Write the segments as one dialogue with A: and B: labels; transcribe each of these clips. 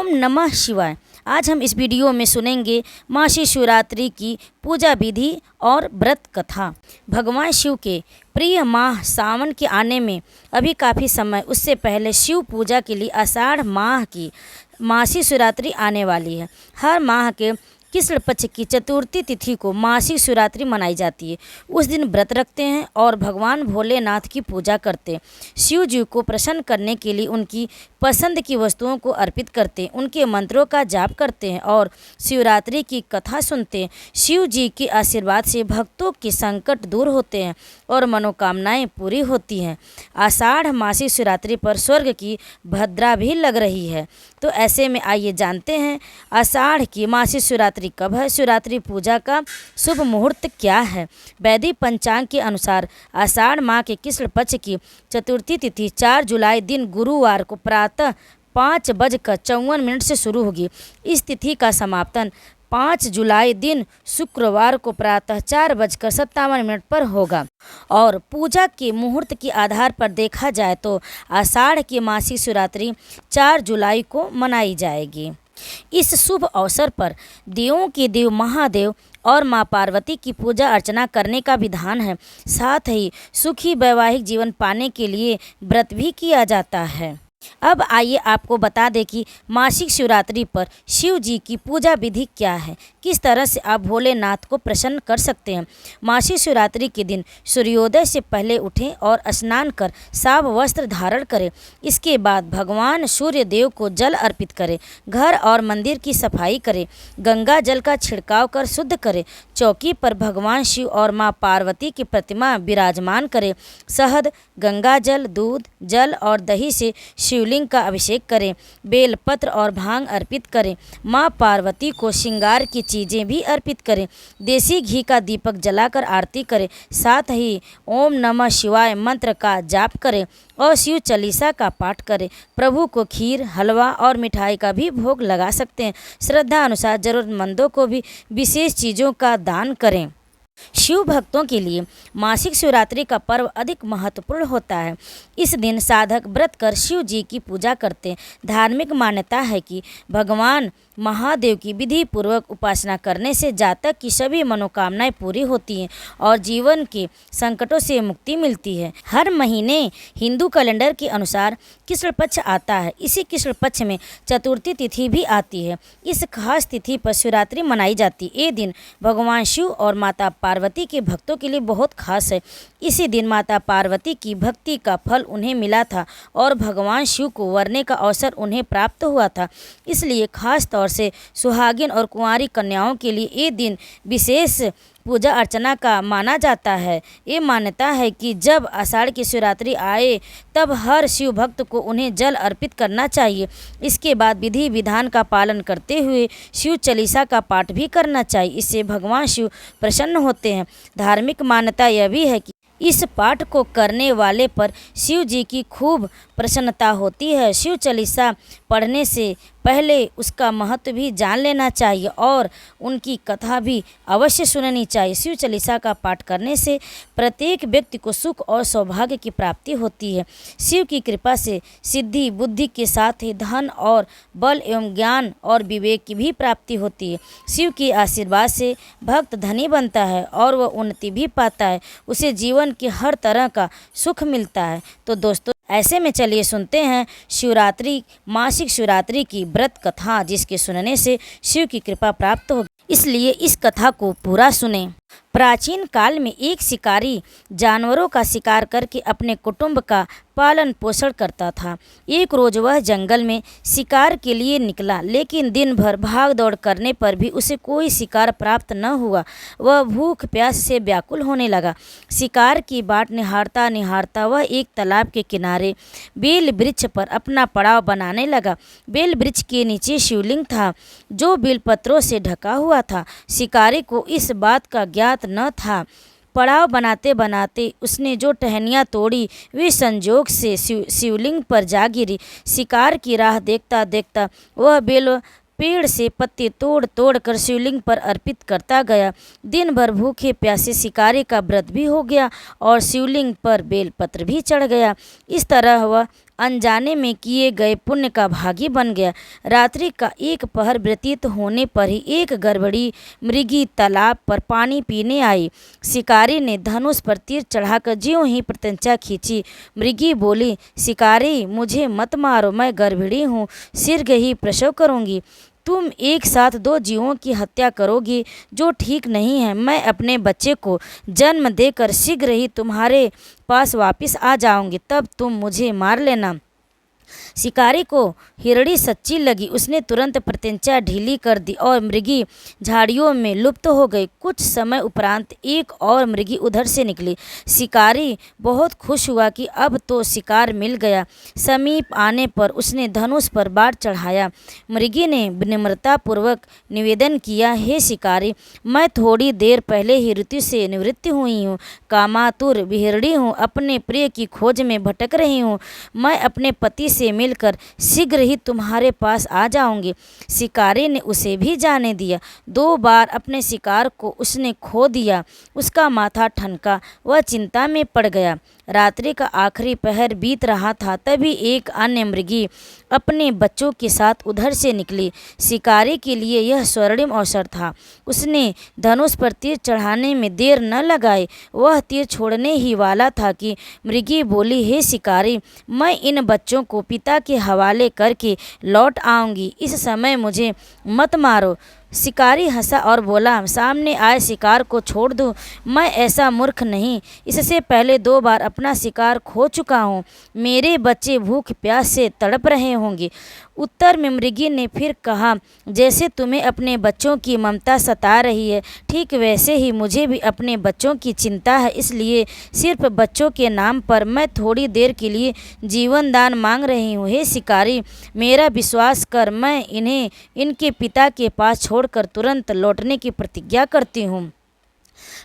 A: ओम नमः शिवाय। आज हम इस वीडियो में सुनेंगे मासी शिवरात्रि की पूजा विधि और व्रत कथा। भगवान शिव के प्रिय माह सावन के आने में अभी काफ़ी समय उससे पहले शिव पूजा के लिए आषाढ़ माह की मासी शिवरात्रि आने वाली है। हर माह के कृष्ण पक्ष की चतुर्थी तिथि को मासिक शिवरात्रि मनाई जाती है। उस दिन व्रत रखते हैं और भगवान भोलेनाथ की पूजा करते हैं। शिव जी को प्रसन्न करने के लिए उनकी पसंद की वस्तुओं को अर्पित करते हैं, उनके मंत्रों का जाप करते हैं और शिवरात्रि की कथा सुनते हैं। शिव जी के आशीर्वाद से भक्तों के संकट दूर होते हैं और मनोकामनाएं पूरी होती हैं। आषाढ़ मासिक शिवरात्रि पर स्वर्ग की भद्रा भी लग रही है। तो ऐसे में आइए जानते हैं आषाढ़ की मासिक शिवरात्रि कब है, शिवरात्रि पूजा का शुभ मुहूर्त क्या है। वैदिक पंचांग के अनुसार आषाढ़ माह के कृष्ण पक्ष की चतुर्थी तिथि 4 जुलाई दिन गुरुवार को प्रातः 5:54 से शुरू होगी। इस तिथि का समापन 5 जुलाई दिन शुक्रवार को प्रातः 4:57 पर होगा। और पूजा के मुहूर्त के आधार पर देखा जाए तो आषाढ़ की मासिक शिवरात्रि 4 जुलाई को मनाई जाएगी। इस शुभ अवसर पर देवों के देव महादेव और मां पार्वती की पूजा अर्चना करने का विधान है। साथ ही सुखी वैवाहिक जीवन पाने के लिए व्रत भी किया जाता है। अब आइए आपको बता दें कि मासिक शिवरात्रि पर शिव जी की पूजा विधि क्या है, किस तरह से आप भोलेनाथ को प्रसन्न कर सकते हैं। मासिक शिवरात्रि के दिन सूर्योदय से पहले उठें और स्नान कर साफ वस्त्र धारण करें। इसके बाद भगवान सूर्य देव को जल अर्पित करें, घर और मंदिर की सफाई करें, गंगा जल का छिड़काव कर शुद्ध करें, चौकी पर भगवान शिव और मां पार्वती की प्रतिमा विराजमान करें, शहद, गंगा जल, दूध, जल और दही से शिवलिंग का अभिषेक करें, बेलपत्र और भांग अर्पित करें, मां पार्वती को श्रृंगार की चीज़ें भी अर्पित करें, देसी घी का दीपक जलाकर आरती करें, साथ ही ओम नमः शिवाय मंत्र का जाप करें और शिव चालीसा का पाठ करें। प्रभु को खीर, हलवा और मिठाई का भी भोग लगा सकते हैं। श्रद्धा अनुसार जरूरतमंदों को भी विशेष चीज़ों का दान करें। शिव भक्तों के लिए मासिक शिवरात्रि का पर्व अधिक महत्वपूर्ण होता है। इस दिन साधक व्रत कर शिव जी की पूजा करते हैं। धार्मिक मान्यता है कि भगवान महादेव की विधि पूर्वक उपासना करने से जातक की सभी मनोकामनाएं पूरी होती हैं और जीवन के संकटों से मुक्ति मिलती है। हर महीने हिंदू कैलेंडर के अनुसार कृष्ण पक्ष आता है। इसी कृष्ण पक्ष में चतुर्थी तिथि भी आती है। इस खास तिथि पर शिवरात्रि मनाई जाती है। ये दिन भगवान शिव और माता पार्वती के भक्तों के लिए बहुत खास है। इसी दिन माता पार्वती की भक्ति का फल उन्हें मिला था और भगवान शिव को वरने का अवसर उन्हें प्राप्त हुआ था। इसलिए खास तौर से सुहागिन और कुंवारी कन्याओं के लिए ये दिन विशेष पूजा अर्चना का माना जाता है। ये मान्यता है कि जब आषाढ़ की शिवरात्रि आए तब हर शिव भक्त को उन्हें जल अर्पित करना चाहिए। इसके बाद विधि विधान का पालन करते हुए शिव चालीसा का पाठ भी करना चाहिए। इससे भगवान शिव प्रसन्न होते हैं। धार्मिक मान्यता यह भी है कि इस पाठ को करने वाले पर शिव जी की खूब प्रसन्नता होती है। शिव चालीसा पढ़ने से पहले उसका महत्व भी जान लेना चाहिए और उनकी कथा भी अवश्य सुननी चाहिए। शिव चालीसा का पाठ करने से प्रत्येक व्यक्ति को सुख और सौभाग्य की प्राप्ति होती है। शिव की कृपा से सिद्धि बुद्धि के साथ ही धन और बल एवं ज्ञान और विवेक की भी प्राप्ति होती है। शिव के आशीर्वाद से भक्त धनी बनता है और वह उन्नति भी पाता है। उसे जीवन के हर तरह का सुख मिलता है। तो दोस्तों, ऐसे में चलिए सुनते हैं शिवरात्रि मासिक शिवरात्रि की व्रत कथा, जिसके सुनने से शिव की कृपा प्राप्त होगी। इसलिए इस कथा को पूरा सुने। प्राचीन काल में एक शिकारी जानवरों का शिकार करके अपने कुटुंब का पालन पोषण करता था। एक रोज वह जंगल में शिकार के लिए निकला, लेकिन दिन भर भाग दौड़ करने पर भी उसे कोई शिकार प्राप्त न हुआ। वह भूख प्यास से व्याकुल होने लगा। शिकार की बाट निहारता निहारता वह एक तालाब के किनारे बेल वृक्ष पर अपना पड़ाव बनाने लगा। बेल वृक्ष के नीचे शिवलिंग था जो बेलपत्रों से ढका हुआ था। शिकारी को इस बात का ज्ञात न था। पड़ाव बनाते बनाते उसने जो टहनियाँ तोड़ी वे संजोग से शिवलिंग पर जा गिरी। शिकार की राह देखता देखता वह बेल पेड़ से पत्ते तोड़ तोड़ कर शिवलिंग पर अर्पित करता गया। दिन भर भूखे प्यासे शिकारी का व्रत भी हो गया और शिवलिंग पर बेलपत्र भी चढ़ गया। इस तरह वह अनजाने में किए गए पुण्य का भागी बन गया। रात्रि का एक पहर व्यतीत होने पर ही एक गड़बड़ी मृगी तालाब पर पानी पीने आई। शिकारी ने धनुष पर तीर चढ़ाकर ज्यों ही प्रत्यंचा खींची। मृगी बोली, शिकारी मुझे मत मारो, मैं गर्भिणी हूँ, शीघ्र ही प्रसव करूँगी। तुम एक साथ दो जीवों की हत्या करोगी जो ठीक नहीं है। मैं अपने बच्चे को जन्म देकर शीघ्र ही तुम्हारे पास वापस आ जाऊंगी, तब तुम मुझे मार लेना। शिकारी को हिरणी सच्ची लगी। उसने तुरंत प्रत्यंचा ढीली कर दी और मृगी झाड़ियों में लुप्त हो गई। कुछ समय उपरांत एक और मृगी उधर से निकली। शिकारी बहुत खुश हुआ कि अब तो शिकार मिल गया। समीप आने पर उसने धनुष पर बाण चढ़ाया। मृगी ने विनम्रतापूर्वक निवेदन किया, हे शिकारी, मैं थोड़ी देर पहले ही ऋतु से निवृत्त हुई हूँ, कामातुर विहरणी हूँ, अपने प्रिय की खोज में भटक रही हूँ। मैं अपने पति से मिलकर शीघ्र ही तुम्हारे पास आ जाऊंगी। शिकारी ने उसे भी जाने दिया। 2 बार अपने शिकार को उसने खो दिया। उसका माथा ठनका, वह चिंता में पड़ गया। रात्रि का आखिरी पहर बीत रहा था, तभी एक अन्य मृगी अपने बच्चों के साथ उधर से निकली। शिकारी के लिए यह स्वर्णिम अवसर था। उसने धनुष पर तीर चढ़ाने में देर न लगाई। वह तीर छोड़ने ही वाला था कि मृगी बोली, हे शिकारी, मैं इन बच्चों को पिता के हवाले करके लौट आऊंगी, इस समय मुझे मत मारो। शिकारी हंसा और बोला, सामने आए शिकार को छोड़ दूं? मैं ऐसा मूर्ख नहीं। इससे पहले 2 बार अपना शिकार खो चुका हूँ। मेरे बच्चे भूख प्यास से तड़प रहे होंगे। उत्तर में मृगी ने फिर कहा, जैसे तुम्हें अपने बच्चों की ममता सता रही है, ठीक वैसे ही मुझे भी अपने बच्चों की चिंता है। इसलिए सिर्फ बच्चों के नाम पर मैं थोड़ी देर के लिए जीवन दान मांग रही हूँ। हे शिकारी, मेरा विश्वास कर, मैं इन्हें इनके पिता के पास छोड़कर तुरंत लौटने की प्रतिज्ञा करती हूँ।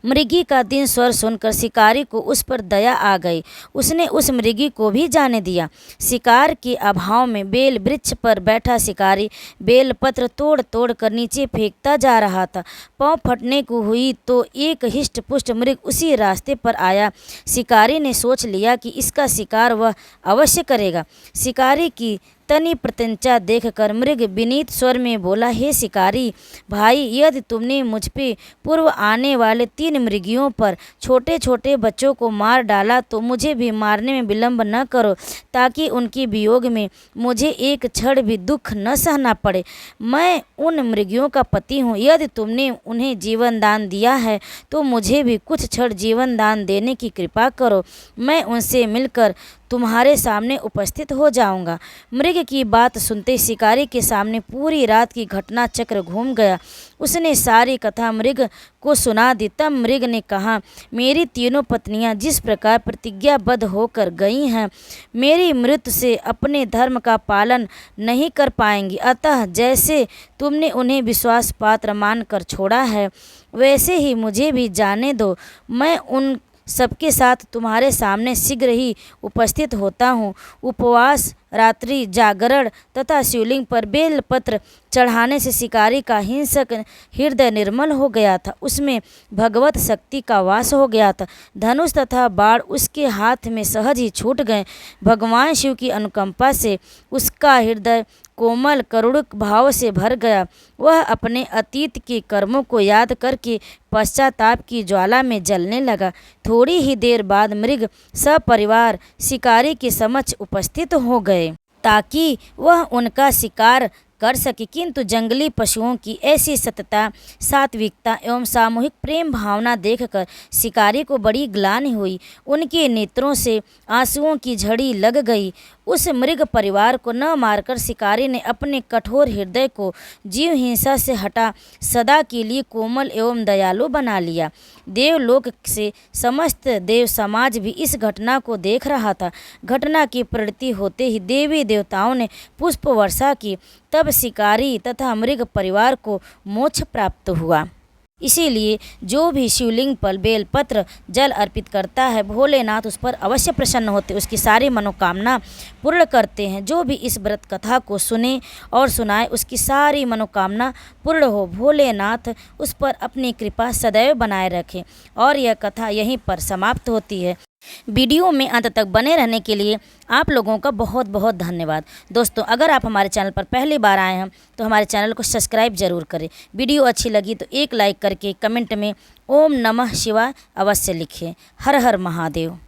A: मृगी का दीन स्वर सुनकर शिकारी को उस पर दया आ गई। उसने उस मृगी को भी जाने दिया। शिकार के अभाव में बेल वृक्ष पर बैठा शिकारी बेल पत्र तोड़ तोड़ कर नीचे फेंकता जा रहा था। पाँव फटने को हुई तो एक हिष्ट पुष्ट मृग उसी रास्ते पर आया। शिकारी ने सोच लिया कि इसका शिकार वह अवश्य करेगा। शिकारी की तनी प्रत्यंचा देखकर मृग विनीत स्वर में बोला, हे शिकारी भाई, यदि तुमने मुझ पे पूर्व आने वाले 3 मृगियों पर छोटे छोटे बच्चों को मार डाला तो मुझे भी मारने में विलंब न करो, ताकि उनके वियोग में मुझे एक क्षण भी दुख न सहना पड़े। मैं उन मृगियों का पति हूँ। यदि तुमने उन्हें जीवन दान दिया है तो मुझे भी कुछ क्षण जीवन दान देने की कृपा करो। मैं उनसे मिलकर तुम्हारे सामने उपस्थित हो जाऊंगा। मृग की बात सुनते शिकारी के सामने पूरी रात की घटना चक्र घूम गया। उसने सारी कथा मृग को सुना दी। तब मृग ने कहा, मेरी तीनों पत्नियां जिस प्रकार प्रतिज्ञाबद्ध होकर गई हैं, मेरी मृत्यु से अपने धर्म का पालन नहीं कर पाएंगी। अतः जैसे तुमने उन्हें विश्वास पात्र मानकर छोड़ा है, वैसे ही मुझे भी जाने दो। मैं उन सबके साथ तुम्हारे सामने शीघ्र ही उपस्थित होता हूँ। उपवास, रात्रि जागरण तथा शिवलिंग पर बेलपत्र चढ़ाने से शिकारी का हिंसक हृदय निर्मल हो गया था। उसमें भगवत शक्ति का वास हो गया था। धनुष तथा बाण उसके हाथ में सहज ही छूट गए। भगवान शिव की अनुकंपा से उसका हृदय कोमल करुणिक भाव से भर गया। वह अपने अतीत के कर्मों को याद करके पश्चाताप की ज्वाला में जलने लगा। थोड़ी ही देर बाद मृग सपरिवार शिकारी के समक्ष उपस्थित हो गए ताकि वह उनका शिकार कर सके, किंतु जंगली पशुओं की ऐसी सतता, सात्विकता एवं सामूहिक प्रेम भावना देखकर शिकारी को बड़ी ग्लानि हुई। उनके नेत्रों से आंसुओं की झड़ी लग गई। उस मृग परिवार को न मारकर शिकारी ने अपने कठोर हृदय को जीव हिंसा से हटा सदा के लिए कोमल एवं दयालु बना लिया। देवलोक से समस्त देव समाज भी इस घटना को देख रहा था। घटना की प्रवृत्ति होते ही देवी देवताओं ने पुष्प वर्षा की। तब शिकारी तथा मृग परिवार को मोक्ष प्राप्त हुआ। इसीलिए जो भी शिवलिंग पर बेलपत्र जल अर्पित करता है, भोलेनाथ उस पर अवश्य प्रसन्न होते, उसकी सारी मनोकामना पूर्ण करते हैं। जो भी इस व्रत कथा को सुने और सुनाए, उसकी सारी मनोकामना पूर्ण हो। भोलेनाथ उस पर अपनी कृपा सदैव बनाए रखें। और यह कथा यहीं पर समाप्त होती है। वीडियो में अंत तक बने रहने के लिए आप लोगों का बहुत बहुत धन्यवाद। दोस्तों, अगर आप हमारे चैनल पर पहली बार आए हैं तो हमारे चैनल को सब्सक्राइब जरूर करें। वीडियो अच्छी लगी तो एक लाइक करके कमेंट में ओम नमः शिवाय अवश्य लिखें। हर हर महादेव।